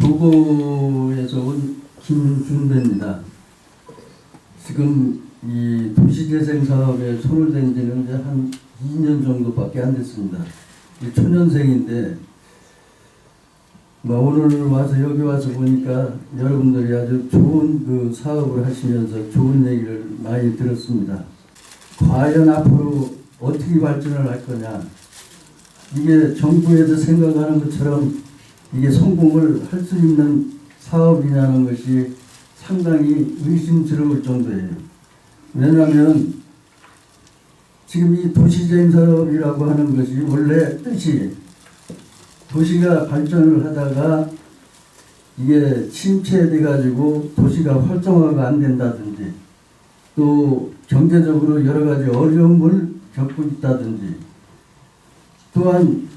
도고에서 온 김준배입니다. 지금 이 도시재생 사업에 손을 댄 지는 이제 한 2년 정도밖에 안 됐습니다. 초년생인데 오늘 와서 여기 와서 보니까 여러분들이 아주 좋은 그 사업을 하시면서 좋은 얘기를 많이 들었습니다. 과연 앞으로 어떻게 발전을 할 거냐, 이게 정부에서 생각하는 것처럼 이게 성공을 할 수 있는 사업이냐는 것이 상당히 의심스러울 정도예요. 왜냐하면 지금 이 도시재생 사업이라고 하는 것이 원래 뜻이 도시가 발전을 하다가 이게 침체돼 가지고 도시가 활성화가 안 된다든지 또 경제적으로 여러 가지 어려움을 겪고 있다든지 또한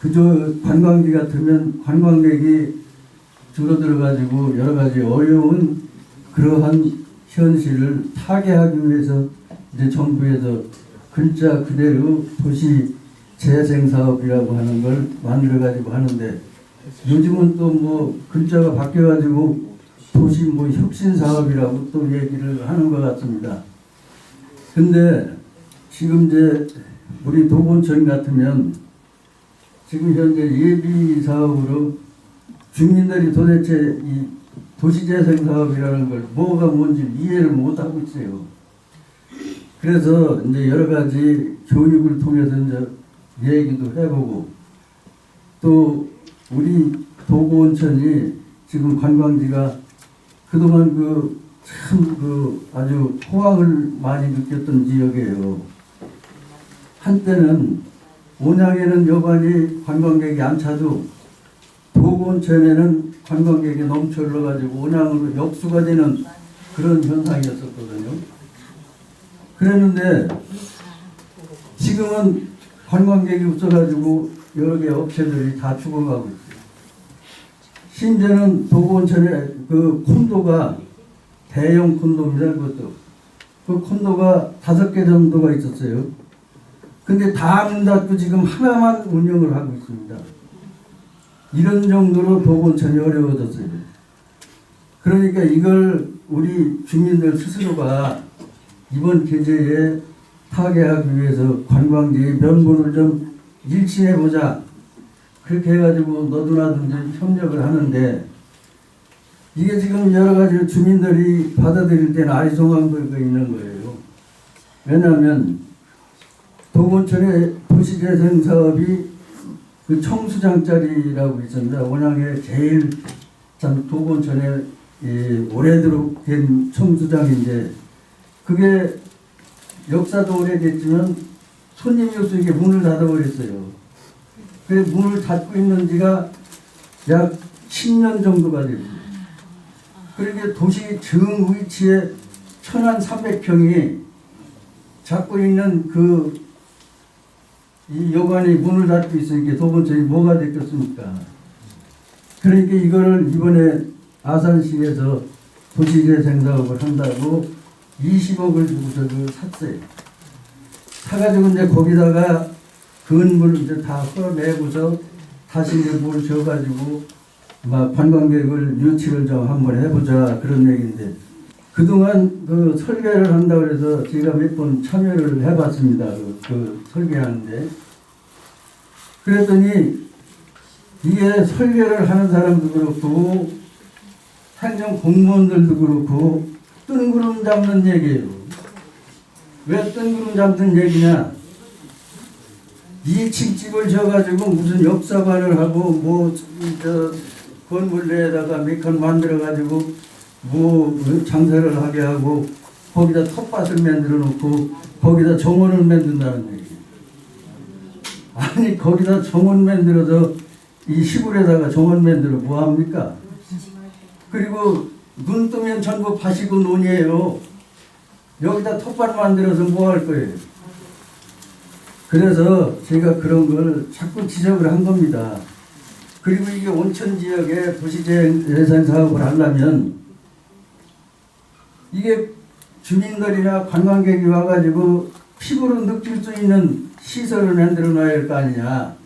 그저 관광지 같으면 관광객이 줄어들어 가지고 여러 가지 어려운 그러한 현실을 타개하기 위해서 이제 정부에서 글자 그대로 도시 재생 사업이라고 하는 걸 만들어 가지고 하는데, 요즘은 또 뭐 글자가 바뀌어 가지고 도시 뭐 혁신 사업이라고 또 얘기를 하는 것 같습니다. 근데 지금 이제 우리 도본청 같으면 지금 현재 예비 사업으로 주민들이 도대체 이 도시재생 사업이라는 걸 뭐가 뭔지 이해를 못 하고 있어요. 그래서 이제 여러 가지 교육을 통해서 이제 얘기도 해보고, 또 우리 도고온천이 지금 관광지가 그동안 참 아주 호황을 많이 느꼈던 지역이에요. 한때는 온양에는 여관이 관광객이 안 차도 도고온천에는 관광객이 넘쳐 흘러가지고 온양으로 역수가 되는 그런 현상이었었거든요. 그랬는데 지금은 관광객이 없어가지고 여러 개 업체들이 다 죽어가고 있어요. 심지어는 도고온천에 그 콘도가 대형 콘도입니다. 그것도 그 콘도가 5개 정도가 있었어요. 근데 다 문 닫고 지금 하나만 운영을 하고 있습니다. 이런 정도로 도고온천이 어려워졌어요. 그러니까 이걸 우리 주민들 스스로가 이번 계제에 타개하기 위해서 관광지의 면모를 좀 일치해보자, 그렇게 해가지고 너도나도 협력을 하는데, 이게 지금 여러 가지 주민들이 받아들일 때는 아리송한 거 있는 거예요. 왜냐하면 도본천의 도시재생 사업이 그 청수장짜리라고 있습니다. 원양에 제일 참 도본천에 오래도록 된 청수장인데, 그게 역사도 오래됐지만 손님이 없으니까 문을 닫아버렸어요. 그 문을 닫고 있는 지가 약 10년 정도가 됐어요. 그러니까 도시 정 위치에 1300평이 잡고 있는 이 여관이 문을 닫고 있으니까 도본천이 뭐가 됐겠습니까? 그러니까 이거를 이번에 아산시에서 도시재생 사업을 한다고 20억을 주고서 샀어요. 사가지고 이제 거기다가 건물 이제 다 헐어내고서 다시 이제 뭘 줘가지고 막 관광객을 유치를 좀 한번 해보자, 그런 얘기인데, 그동안 그 설계를 한다고 해서 제가 몇 번 참여를 해봤습니다. 그 설계하는데. 그랬더니 이게 설계를 하는 사람도 그렇고 행정 공무원들도 그렇고 뜬구름 잡는 얘기예요. 왜 뜬구름 잡는 얘기냐? 2층 집을 져가지고 무슨 역사관을 하고 건물 내에다가 몇 칸 만들어가지고 장사를 하게 하고 거기다 텃밭을 만들어 놓고 거기다 정원을 만든다는 얘기. 아니 거기다 정원 만들어서 이 시골에다가 정원 만들어 뭐합니까? 그리고 눈 뜨면 전부 밭이고 논이에요. 여기다 텃밭 만들어서 뭐 할 거예요? 그래서 제가 그런 걸 자꾸 지적을 한 겁니다. 그리고 이게 온천 지역에 도시재생 사업을 하려면 이게 주민들이나 관광객이 와가지고 피부로 느낄 수 있는 시설을 만들어 놔야 할 거 아니냐.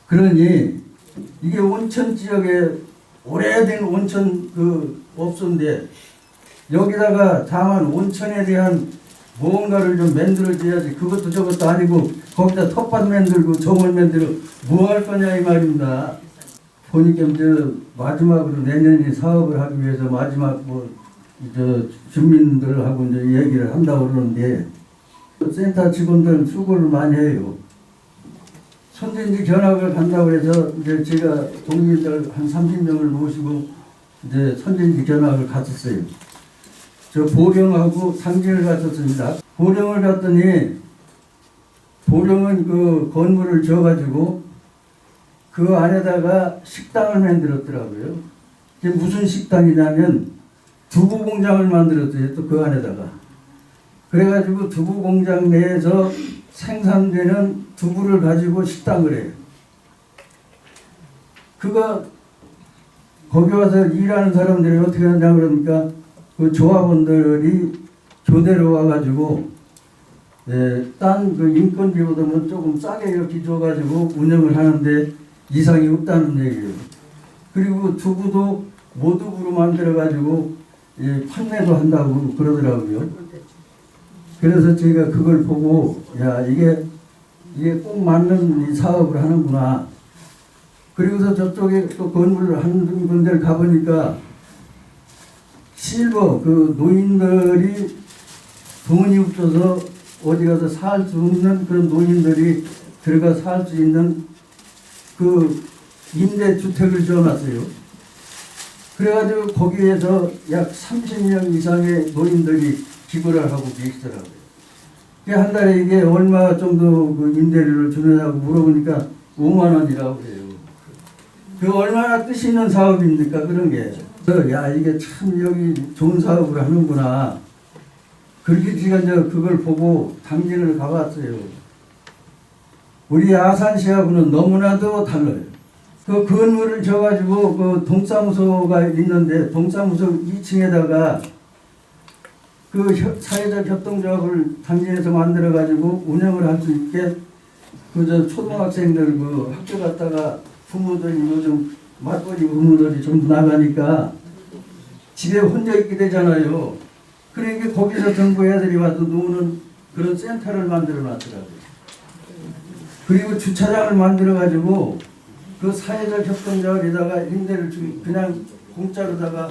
그러니 이게 온천 지역에 오래된 온천 그 업소인데 여기다가 다만 온천에 대한 무언가를 좀 만들어줘야지. 그것도 저것도 아니고 거기다 텃밭 만들고 정원 만들고 뭐 할 거냐 이 말입니다. 보니까 이제 마지막으로 내년에 사업을 하기 위해서 마지막 주민들하고 이제 얘기를 한다고 그러는데 센터 직원들 수고를 많이 해요. 선진지 견학을 간다고 해서 이제 제가 동민들 한 30명을 모시고 이제 선진지 견학을 갔었어요. 저 보령하고 상진을 갔었습니다. 보령을 갔더니 보령은 그 건물을 지어가지고 그 안에다가 식당을 만들었더라고요. 이게 무슨 식당이냐면 두부 공장을 만들었어요. 또 그 안에다가. 그래가지고 두부 공장 내에서 생산되는 두부를 가지고 식당을 해요. 그거 거기 와서 일하는 사람들이 어떻게 하냐 그러니까 그 조합원들이 교대로 와가지고 딴 그 인건비보다는 조금 싸게 이렇게 줘가지고 운영을 하는데 이상이 없다는 얘기예요. 그리고 두부도 모두부로 만들어가지고 판매도 한다고 그러더라고요. 그래서 제가 그걸 보고 야 이게 꼭 맞는 이 사업을 하는구나. 그리고서 저쪽에 또 건물을 하는 군데를 가보니까 실버 그 노인들이 돈이 없어서 어디 가서 살 수 없는 그런 노인들이 들어가 살 수 있는 그 임대주택을 지어놨어요. 그래가지고 거기에서 약 30명 이상의 노인들이 기부를 하고 계시더라고요. 한 달에 이게 얼마 정도 그 임대료를 주느냐고 물어보니까 5만 원이라고 해요. 그 얼마나 뜻 있는 사업입니까 그런 게. 야 이게 참 여기 좋은 사업을 하는구나. 그렇게 제가 이제 그걸 보고 당진을 가봤어요. 우리 아산시하고는 너무나도 달라요. 그 건물을 져가지고 그 동사무소가 있는데 동사무소 2층에다가 그 사회적 협동조합을 당진에서 만들어가지고 운영을 할 수 있게 그 초등학생들 그 학교 갔다가 부모들이 요즘 맞벌이 부모들이 전부 나가니까 집에 혼자 있게 되잖아요. 그러니까 거기서 정부 애들이 와서 노는 그런 센터를 만들어 놨더라고요. 그리고 주차장을 만들어 가지고 그 사회적 협동조합에다가 임대를 그냥 공짜로다가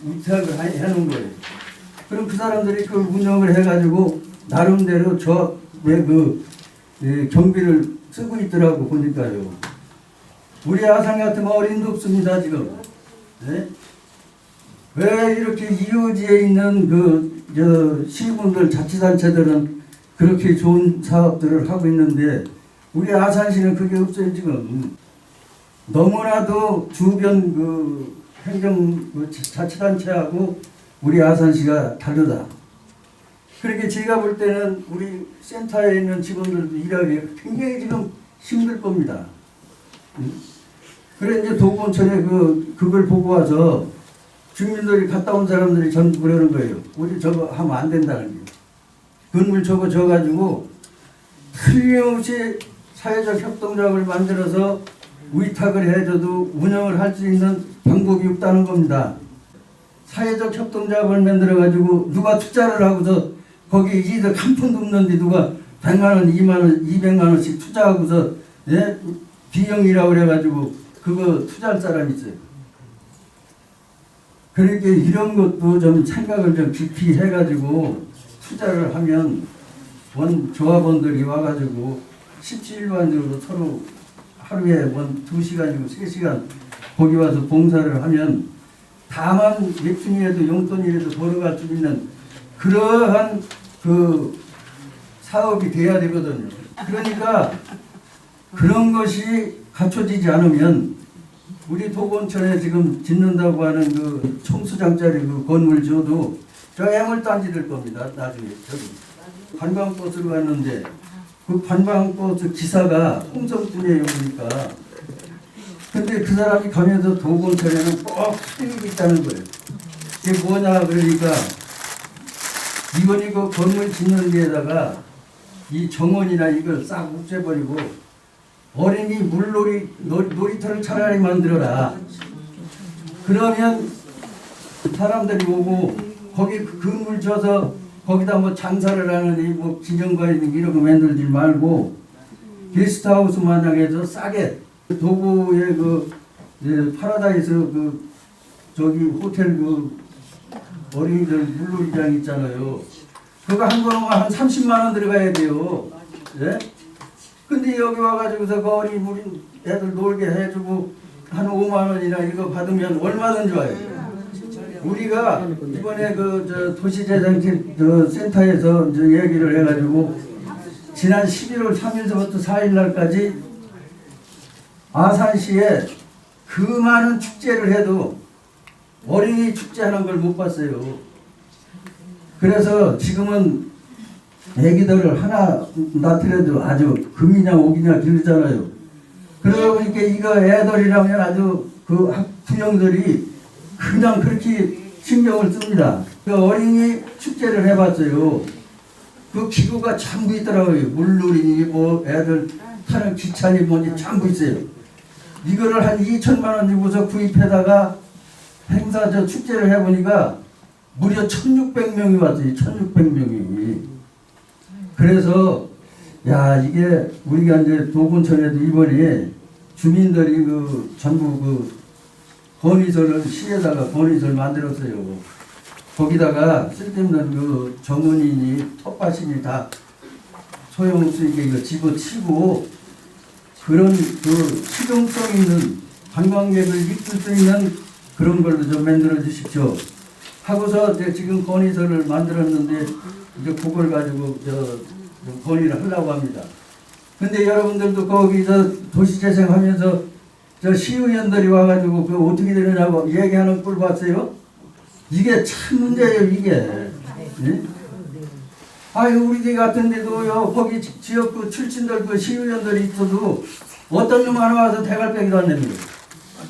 위탁을 해놓은 거예요. 그럼 그 사람들이 그걸 운영을 해가지고 나름대로 경비를 쓰고 있더라고 보니까요. 우리 아산 같은 어린도 없습니다 지금. 네? 왜 이렇게 이웃지에 있는 시군들 자치단체들은 그렇게 좋은 사업들을 하고 있는데 우리 아산시는 그게 없어요 지금. 너무나도 주변 행정 자치단체하고 우리 아산시가 다르다. 그렇게 제가 볼 때는 우리 센터에 있는 직원들도 일하기 굉장히 지금 힘들 겁니다. 그래 이제 도건천에 그걸 보고 와서 주민들이 갔다 온 사람들이 전부 그러는 거예요. 우리 저거 하면 안 된다는 게. 건물 저거 져가지고 틀림없이 사회적 협동조합을 만들어서 위탁을 해줘도 운영을 할 수 있는 방법이 없다는 겁니다. 사회적 협동조합을 만들어가지고 누가 투자를 하고서 거기 이득 한 푼도 없는데 누가 100만 원, 2만 원, 200만 원씩 투자하고서 비용이라고 그래가지고 그거 투자할 사람이 있어요. 그러니까 이런 것도 좀 생각을 좀 깊이 해가지고 투자를 하면 조합원들이 와가지고 17일반적으로 서로 하루에 2시간이고 3시간 거기 와서 봉사를 하면 다만 웹툰이라도 용돈이라도 벌어갈 수 있는 그러한 사업이 돼야 되거든요. 그러니까 그런 것이 갖춰지지 않으면 우리 도건천에 지금 짓는다고 하는 청수장짜리 건물 지어도 저 애물단지 될 겁니다. 나중에 저기 관광버스로 갔는데 그 관광버스 기사가 홍성군이에요 보니까. 근데 그 사람이 가면서 도건천에는 꼭 수익이 있다는 거예요. 이게 뭐냐 그러니까 이번이 그 건물 짓는 데에다가 이 정원이나 이걸 싹 없애버리고 어린이 놀이터를 차라리 만들어라. 그러면 사람들이 오고 거기 그 건물 줘서 거기다 뭐 장사를 하느니 뭐 기념관이니 이런 거 만들지 말고 게스트하우스 마냥 해서 싸게 도구의 파라다이스 저기 호텔 어린이들 물놀이장 있잖아요. 그거 한 번은 한 30만 원 들어가야 돼요. 예? 근데 여기 와가지고서 그 어린 애들 놀게 해주고 한 5만 원이나 이거 받으면 얼마나 좋아요. 우리가 이번에 도시재생센터에서 이제 얘기를 해가지고 지난 11월 3일서부터 4일 날까지 아산시에 그 많은 축제를 해도 어린이 축제하는 걸 못 봤어요. 그래서 지금은 애기들을 하나 낳더라도 아주 금이냐 옥이냐 기르잖아요. 그러다 보니까 이거 애들이라면 아주 그 학부형들이 그냥 그렇게 신경을 씁니다. 그 어린이 축제를 해봤어요. 그 기구가 전부 있더라고요. 물놀이니 뭐 애들 타는 기차니 뭐니 전부 있어요. 이거를 한 2천만 원 주고서 구입해다가 행사 축제를 해보니까 무려 1,600명이 왔어요. 1,600명이. 그래서 야 이게 우리가 이제 도군천에도 이번에 주민들이 전부 건의서를 시에다가 건의서를 만들었어요. 거기다가 쓸데없는 정원이니 텃밭이니 다 소용없으니까 이거 집어치고 그런 실용성 있는 관광객을 이끌 수 있는 그런 걸로 좀 만들어 주십시오. 하고서 지금 건의서를 만들었는데 이제 그걸 가지고 건의를 하려고 합니다. 근데 여러분들도 거기서 도시재생하면서 시의원들이 와가지고 그 어떻게 되느냐고 얘기하는 꼴 봤어요? 이게 참 문제예요, 이게. 네? 아유, 우리 집 같은 데도요, 거기 지역 출신들 시의원들이 있어도 어떤 놈 하나 와서 대갈빼기도 안 됩니다.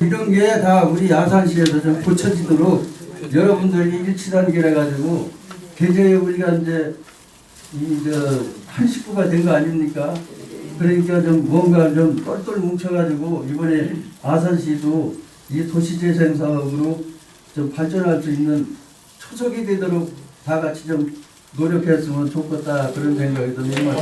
이런 게 다 우리 아산시에서 좀 고쳐지도록 여러분들이 일치단계를 해가지고, 계제에 우리가 이제, 한 식구가 된 거 아닙니까? 그러니까 좀 뭔가 좀 똘똘 뭉쳐가지고, 이번에 아산시도 이 도시재생 사업으로 좀 발전할 수 있는 초석이 되도록 다 같이 좀 노력했으면 좋겠다, 그런 생각이 듭니다.